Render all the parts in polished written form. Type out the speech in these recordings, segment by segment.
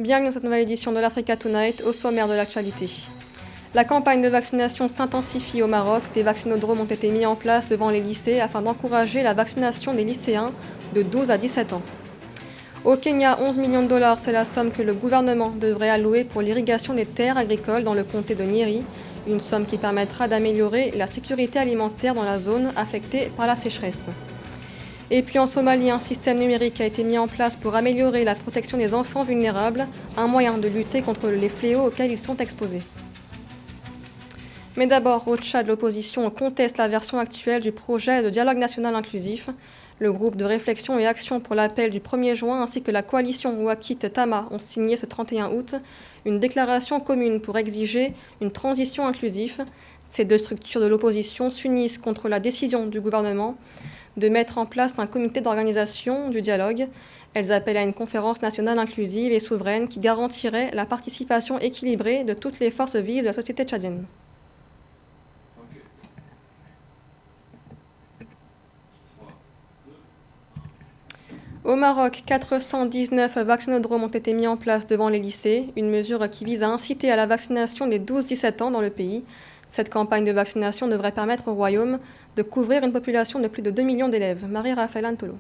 Bienvenue dans cette nouvelle édition de l'Africa Tonight, au sommaire de l'actualité. La campagne de vaccination s'intensifie au Maroc. Des vaccinodromes ont été mis en place devant les lycées afin d'encourager la vaccination des lycéens de 12 à 17 ans. Au Kenya, 11 millions de dollars, c'est la somme que le gouvernement devrait allouer pour l'irrigation des terres agricoles dans le comté de Nyeri, une somme qui permettra d'améliorer la sécurité alimentaire dans la zone affectée par la sécheresse. Et puis en Somalie, un système numérique a été mis en place pour améliorer la protection des enfants vulnérables, un moyen de lutter contre les fléaux auxquels ils sont exposés. Mais d'abord, au Tchad, l'opposition conteste la version actuelle du projet de dialogue national inclusif. Le groupe de réflexion et action pour l'appel du 1er juin ainsi que la coalition Ouakit Tama ont signé ce 31 août une déclaration commune pour exiger une transition inclusive. Ces deux structures de l'opposition s'unissent contre la décision du gouvernement de mettre en place un comité d'organisation du dialogue. Elles appellent à une conférence nationale inclusive et souveraine qui garantirait la participation équilibrée de toutes les forces vives de la société tchadienne. Au Maroc, 419 vaccinodromes ont été mis en place devant les lycées, une mesure qui vise à inciter à la vaccination des 12-17 ans dans le pays. Cette campagne de vaccination devrait permettre au Royaume de couvrir une population de plus de 2 millions d'élèves. Marie-Raphaël Antolo.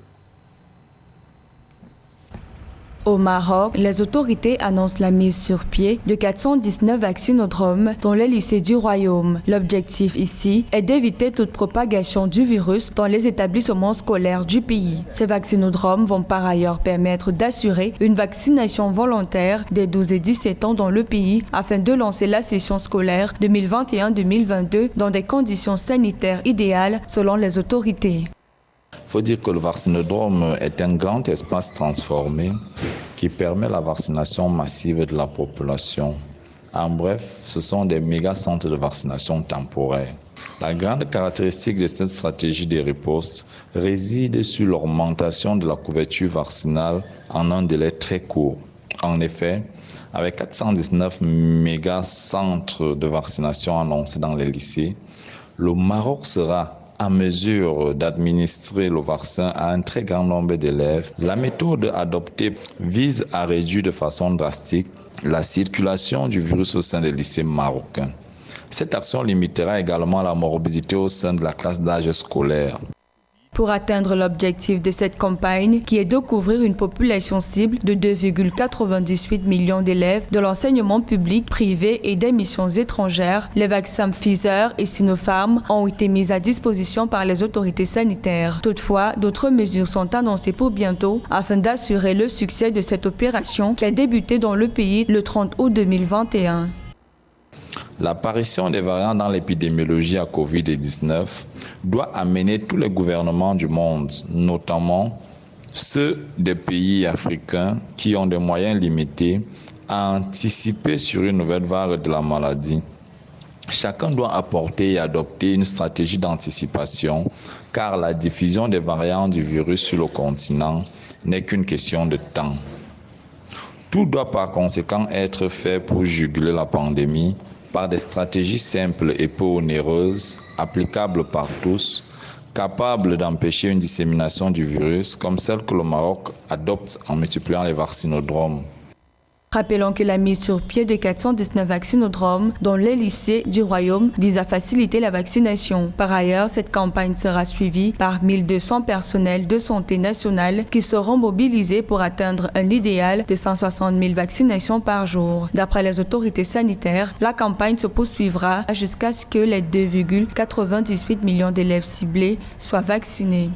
Au Maroc, les autorités annoncent la mise sur pied de 419 vaccinodromes dans les lycées du Royaume. L'objectif ici est d'éviter toute propagation du virus dans les établissements scolaires du pays. Ces vaccinodromes vont par ailleurs permettre d'assurer une vaccination volontaire des 12 et 17 ans dans le pays afin de lancer la session scolaire 2021-2022 dans des conditions sanitaires idéales selon les autorités. Il faut dire que le vaccinodrome est un grand espace transformé qui permet la vaccination massive de la population. En bref, ce sont des méga-centres de vaccination temporaires. La grande caractéristique de cette stratégie de riposte réside sur l'augmentation de la couverture vaccinale en un délai très court. En effet, avec 419 méga-centres de vaccination annoncés dans les lycées, le Maroc sera à mesure d'administrer le vaccin à un très grand nombre d'élèves. La méthode adoptée vise à réduire de façon drastique la circulation du virus au sein des lycées marocains. Cette action limitera également la morbidité au sein de la classe d'âge scolaire. Pour atteindre l'objectif de cette campagne, qui est de couvrir une population cible de 2,98 millions d'élèves de l'enseignement public, privé et des missions étrangères, les vaccins Pfizer et Sinopharm ont été mis à disposition par les autorités sanitaires. Toutefois, d'autres mesures sont annoncées pour bientôt afin d'assurer le succès de cette opération qui a débuté dans le pays le 30 août 2021. L'apparition des variants dans l'épidémiologie à Covid-19 doit amener tous les gouvernements du monde, notamment ceux des pays africains qui ont des moyens limités, à anticiper sur une nouvelle vague de la maladie. Chacun doit apporter et adopter une stratégie d'anticipation, car la diffusion des variants du virus sur le continent n'est qu'une question de temps. Tout doit par conséquent être fait pour juguler la pandémie, par des stratégies simples et peu onéreuses, applicables par tous, capables d'empêcher une dissémination du virus, comme celle que le Maroc adopte en multipliant les vaccinodromes. Rappelons que la mise sur pied de 419 vaccinodromes dans les lycées du Royaume vise à faciliter la vaccination. Par ailleurs, cette campagne sera suivie par 1200 personnels de santé nationale qui seront mobilisés pour atteindre un idéal de 160 000 vaccinations par jour. D'après les autorités sanitaires, la campagne se poursuivra jusqu'à ce que les 2,98 millions d'élèves ciblés soient vaccinés.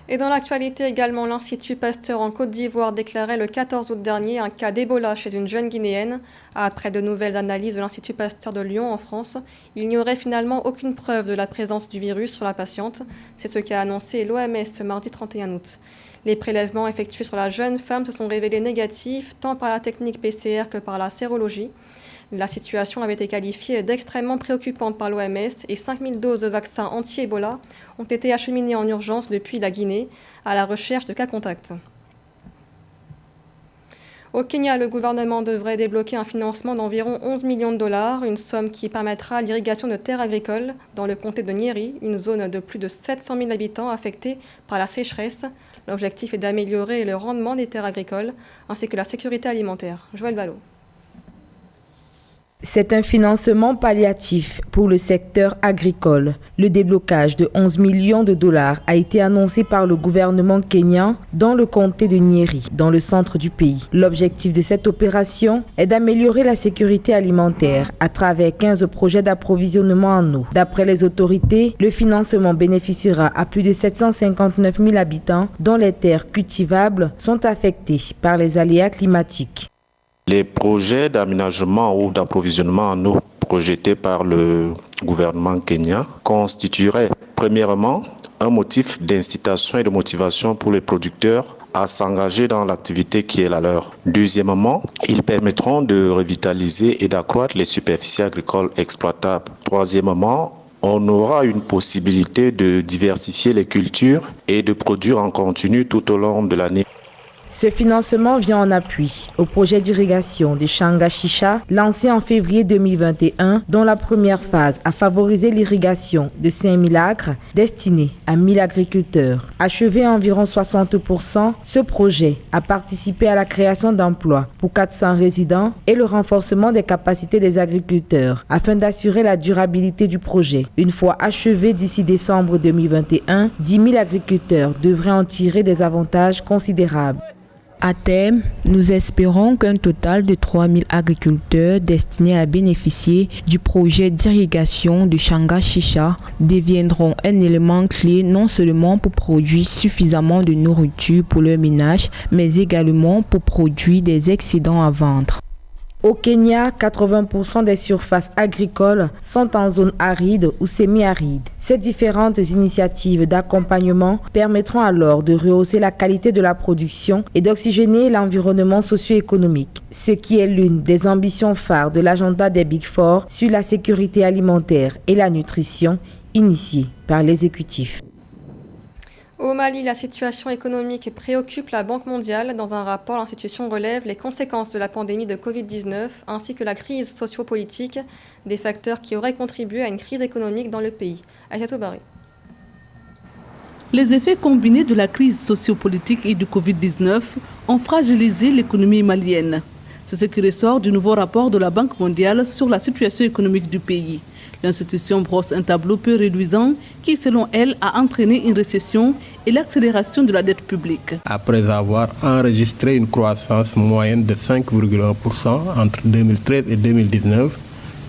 Et dans l'actualité également, l'Institut Pasteur en Côte d'Ivoire déclarait le 14 août dernier un cas d'Ebola chez une jeune Guinéenne. Après de nouvelles analyses de l'Institut Pasteur de Lyon en France, il n'y aurait finalement aucune preuve de la présence du virus sur la patiente. C'est ce qu'a annoncé l'OMS ce mardi 31 août. Les prélèvements effectués sur la jeune femme se sont révélés négatifs tant par la technique PCR que par la sérologie. La situation avait été qualifiée d'extrêmement préoccupante par l'OMS et 5000 doses de vaccins anti-Ebola ont été acheminées en urgence depuis la Guinée à la recherche de cas contacts. Au Kenya, le gouvernement devrait débloquer un financement d'environ 11 millions de dollars, une somme qui permettra l'irrigation de terres agricoles dans le comté de Nyeri, une zone de plus de 700 000 habitants affectée par la sécheresse. L'objectif est d'améliorer le rendement des terres agricoles ainsi que la sécurité alimentaire. Joël Ballot. C'est un financement palliatif pour le secteur agricole. Le déblocage de 11 millions de dollars a été annoncé par le gouvernement kényan dans le comté de Nyeri, dans le centre du pays. L'objectif de cette opération est d'améliorer la sécurité alimentaire à travers 15 projets d'approvisionnement en eau. D'après les autorités, le financement bénéficiera à plus de 759 000 habitants dont les terres cultivables sont affectées par les aléas climatiques. Les projets d'aménagement ou d'approvisionnement en eau projetés par le gouvernement kenyan constitueraient premièrement un motif d'incitation et de motivation pour les producteurs à s'engager dans l'activité qui est la leur. Deuxièmement, ils permettront de revitaliser et d'accroître les superficies agricoles exploitables. Troisièmement, on aura une possibilité de diversifier les cultures et de produire en continu tout au long de l'année. Ce financement vient en appui au projet d'irrigation de Shanga-Shisha lancé en février 2021, dont la première phase a favorisé l'irrigation de 5000 acres destinés à 1000 agriculteurs. Achevé à environ 60%, ce projet a participé à la création d'emplois pour 400 résidents et le renforcement des capacités des agriculteurs afin d'assurer la durabilité du projet. Une fois achevé d'ici décembre 2021, 10 000 agriculteurs devraient en tirer des avantages considérables. À terme, nous espérons qu'un total de 3 000 agriculteurs destinés à bénéficier du projet d'irrigation de Shanga-Shisha deviendront un élément clé non seulement pour produire suffisamment de nourriture pour leur ménage, mais également pour produire des excédents à vendre. Au Kenya, 80% des surfaces agricoles sont en zone aride ou semi-aride. Ces différentes initiatives d'accompagnement permettront alors de rehausser la qualité de la production et d'oxygéner l'environnement socio-économique, ce qui est l'une des ambitions phares de l'agenda des Big Four sur la sécurité alimentaire et la nutrition, initiée par l'exécutif. Au Mali, la situation économique préoccupe la Banque mondiale. Dans un rapport, l'institution relève les conséquences de la pandémie de Covid-19 ainsi que la crise sociopolitique, des facteurs qui auraient contribué à une crise économique dans le pays. Aïssatou Barry. Les effets combinés de la crise sociopolitique et du Covid-19 ont fragilisé l'économie malienne. C'est ce qui ressort du nouveau rapport de la Banque mondiale sur la situation économique du pays. L'institution brosse un tableau peu réduisant qui, selon elle, a entraîné une récession et l'accélération de la dette publique. Après avoir enregistré une croissance moyenne de 5,1% entre 2013 et 2019,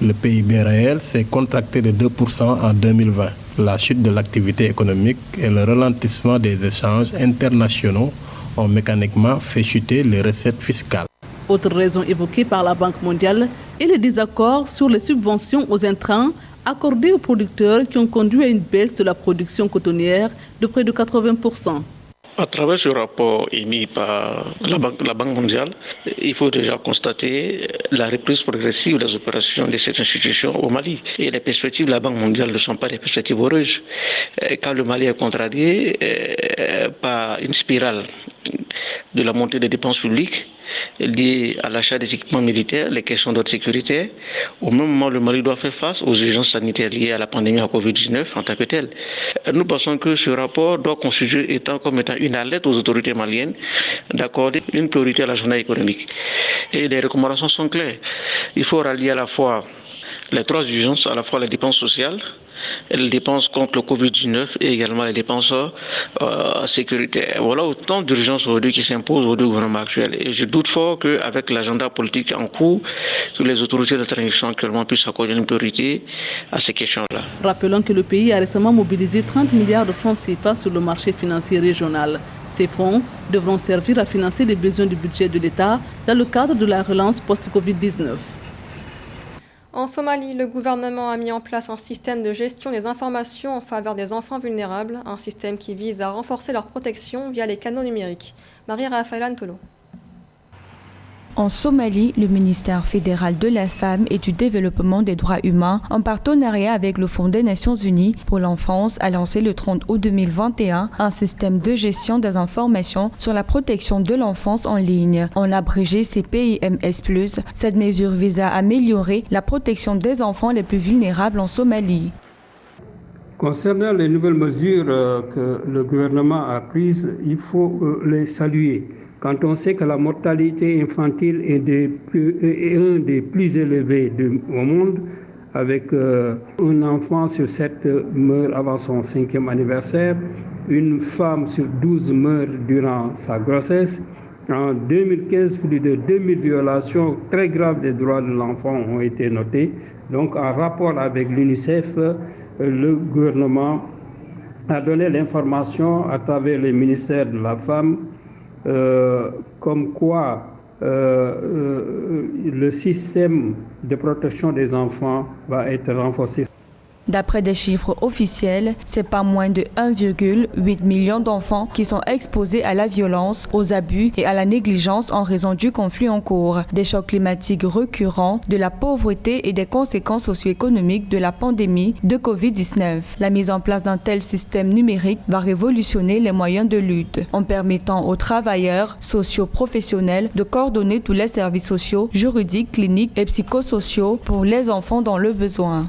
le PIB réel s'est contracté de 2% en 2020. La chute de l'activité économique et le ralentissement des échanges internationaux ont mécaniquement fait chuter les recettes fiscales. Autre raison évoquée par la Banque mondiale est le désaccord sur les subventions aux intrants accordées aux producteurs qui ont conduit à une baisse de la production cotonnière de près de 80%. À travers ce rapport émis par la Banque mondiale, il faut déjà constater la reprise progressive des opérations de cette institution au Mali. Et les perspectives de la Banque mondiale ne sont pas des perspectives heureuses. Quand le Mali est contrarié par une spirale de la montée des dépenses publiques liées à l'achat des équipements militaires, les questions d'ordre sécuritaire. Au même moment, le Mali doit faire face aux urgences sanitaires liées à la pandémie à Covid-19 en tant que telle. Nous pensons que ce rapport doit constituer comme étant une alerte aux autorités maliennes d'accorder une priorité à l'agenda économique. Et les recommandations sont claires. Il faut rallier à la fois les trois urgences, à la fois les dépenses sociales, les dépenses contre le Covid-19 et également les dépenses sécuritaires. Voilà autant d'urgences aujourd'hui qui s'imposent au gouvernement actuel. Et je doute fort qu'avec l'agenda politique en cours, que les autorités de transition actuellement puissent accorder une priorité à ces questions-là. Rappelons que le pays a récemment mobilisé 30 milliards de francs CFA sur le marché financier régional. Ces fonds devront servir à financer les besoins du budget de l'État dans le cadre de la relance post-Covid-19. En Somalie, le gouvernement a mis en place un système de gestion des informations en faveur des enfants vulnérables, un système qui vise à renforcer leur protection via les canaux numériques. Marie-Raphaël Antolo. En Somalie, le ministère fédéral de la Femme et du Développement des droits humains, en partenariat avec le Fonds des Nations Unies pour l'enfance, a lancé le 30 août 2021 un système de gestion des informations sur la protection de l'enfance en ligne. En abrégé CPIMS+, cette mesure vise à améliorer la protection des enfants les plus vulnérables en Somalie. Concernant les nouvelles mesures que le gouvernement a prises, il faut les saluer. Quand on sait que la mortalité infantile est un des plus élevés au monde, avec un enfant sur 7 meurt avant son 5e anniversaire, une femme sur 12 meurt durant sa grossesse. En 2015, plus de 2000 violations très graves des droits de l'enfant ont été notées. Donc, en rapport avec l'UNICEF, le gouvernement a donné l'information à travers les ministères de la femme comme quoi le système de protection des enfants va être renforcé. D'après des chiffres officiels, c'est pas moins de 1,8 million d'enfants qui sont exposés à la violence, aux abus et à la négligence en raison du conflit en cours, des chocs climatiques récurrents, de la pauvreté et des conséquences socio-économiques de la pandémie de Covid-19. La mise en place d'un tel système numérique va révolutionner les moyens de lutte, en permettant aux travailleurs socio-professionnels de coordonner tous les services sociaux, juridiques, cliniques et psychosociaux pour les enfants dans le besoin.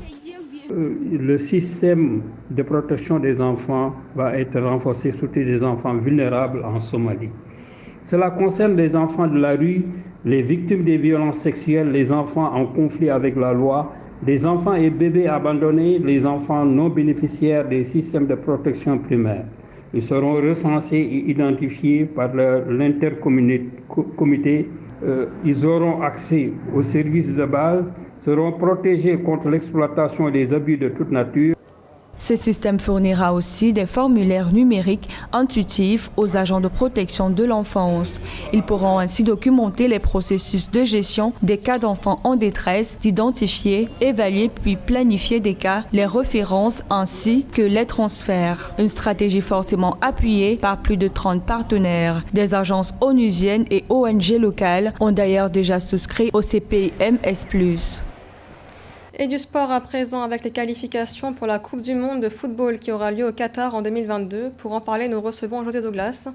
Le système de protection des enfants va être renforcé, surtout des enfants vulnérables en Somalie. Cela concerne les enfants de la rue, les victimes des violences sexuelles, les enfants en conflit avec la loi, les enfants et bébés abandonnés, les enfants non bénéficiaires des systèmes de protection primaire. Ils seront recensés et identifiés par l'intercomité. Ils auront accès aux services de base, seront protégés contre l'exploitation et les abus de toute nature. Ce système fournira aussi des formulaires numériques intuitifs aux agents de protection de l'enfance. Ils pourront ainsi documenter les processus de gestion des cas d'enfants en détresse, d'identifier, évaluer puis planifier des cas, les références ainsi que les transferts. Une stratégie fortement appuyée par plus de 30 partenaires. Des agences onusiennes et ONG locales ont d'ailleurs déjà souscrit au CPIMS+. Et du sport à présent avec les qualifications pour la Coupe du Monde de football qui aura lieu au Qatar en 2022. Pour en parler, nous recevons José Douglas.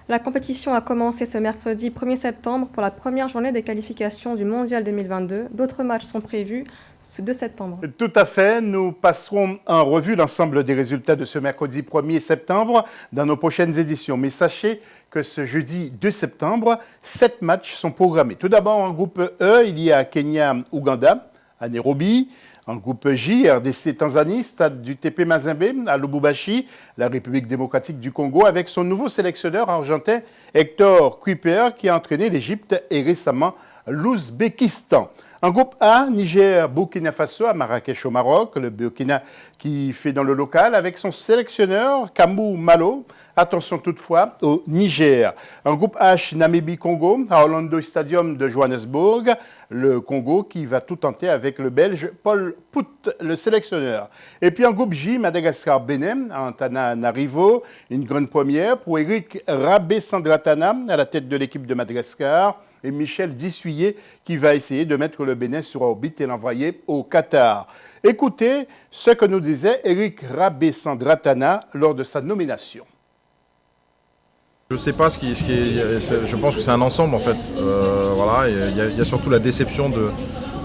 La compétition a commencé ce mercredi 1er septembre pour la première journée des qualifications du Mondial 2022. D'autres matchs sont prévus ce 2 septembre. Tout à fait. Nous passerons en revue l'ensemble des résultats de ce mercredi 1er septembre dans nos prochaines éditions. Mais sachez que ce jeudi 2 septembre, 7 matchs sont programmés. Tout d'abord, en groupe E, il y a Kenya-Ouganda à Nairobi. En groupe J, RDC Tanzanie, stade du TP Mazembe à Lubumbashi, la République démocratique du Congo, avec son nouveau sélectionneur argentin Hector Kuiper qui a entraîné l'Égypte et récemment l'Ouzbékistan. En groupe A, Niger, Burkina Faso à Marrakech au Maroc, le Burkina qui fait dans le local avec son sélectionneur Kamou Malo. Attention toutefois au Niger. En groupe H, Namibie-Congo à Orlando Stadium de Johannesburg. Le Congo qui va tout tenter avec le Belge Paul Pout, le sélectionneur. Et puis en groupe J, Madagascar-Bénin à Antananarivo. Une grande première pour Eric Rabé-Sandratana à la tête de l'équipe de Madagascar. Et Michel Dissuyer qui va essayer de mettre le Bénin sur orbite et l'envoyer au Qatar. Écoutez ce que nous disait Eric Rabé-Sandratana lors de sa nomination. Je ne sais pas je pense que c'est un ensemble en fait. Voilà, il y a surtout la déception de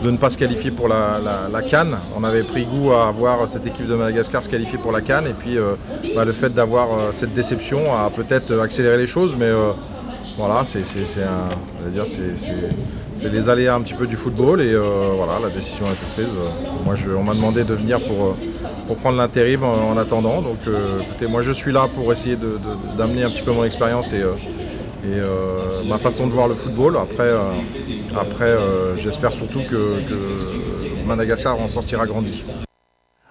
ne pas se qualifier pour la CAN. On avait pris goût à voir cette équipe de Madagascar se qualifier pour la CAN et puis le fait d'avoir cette déception a peut-être accéléré les choses, mais voilà, c'est les aléas un petit peu du football et voilà, la décision a été prise. Moi, on m'a demandé de venir pour prendre l'intérim en attendant. Donc, écoutez, moi, je suis là pour essayer d'amener un petit peu mon expérience et ma façon de voir le football. Après, j'espère surtout que Madagascar en sortira grandi.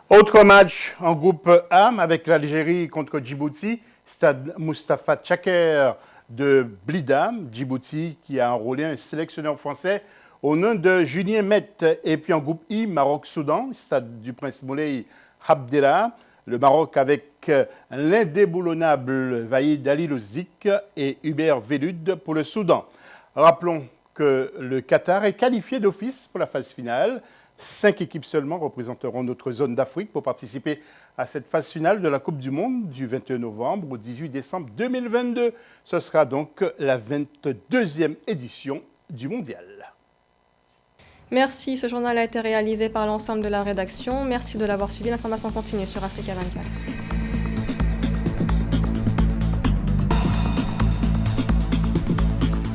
Autre match en groupe A avec l'Algérie contre Djibouti, stade Moustapha Tchaker de Blida, Djibouti qui a enrôlé un sélectionneur français au nom de Julien Met. Et puis en groupe I, Maroc-Soudan, stade du Prince Moulay Abdellah, le Maroc avec l'indéboulonnable Vaïd Ali Louzik et Hubert Velud pour le Soudan. Rappelons que le Qatar est qualifié d'office pour la phase finale. 5 équipes seulement représenteront notre zone d'Afrique pour participer à cette phase finale de la Coupe du Monde du 21 novembre au 18 décembre 2022. Ce sera donc la 22e édition du Mondial. Merci, ce journal a été réalisé par l'ensemble de la rédaction. Merci de l'avoir suivi. L'information continue sur Africa 24.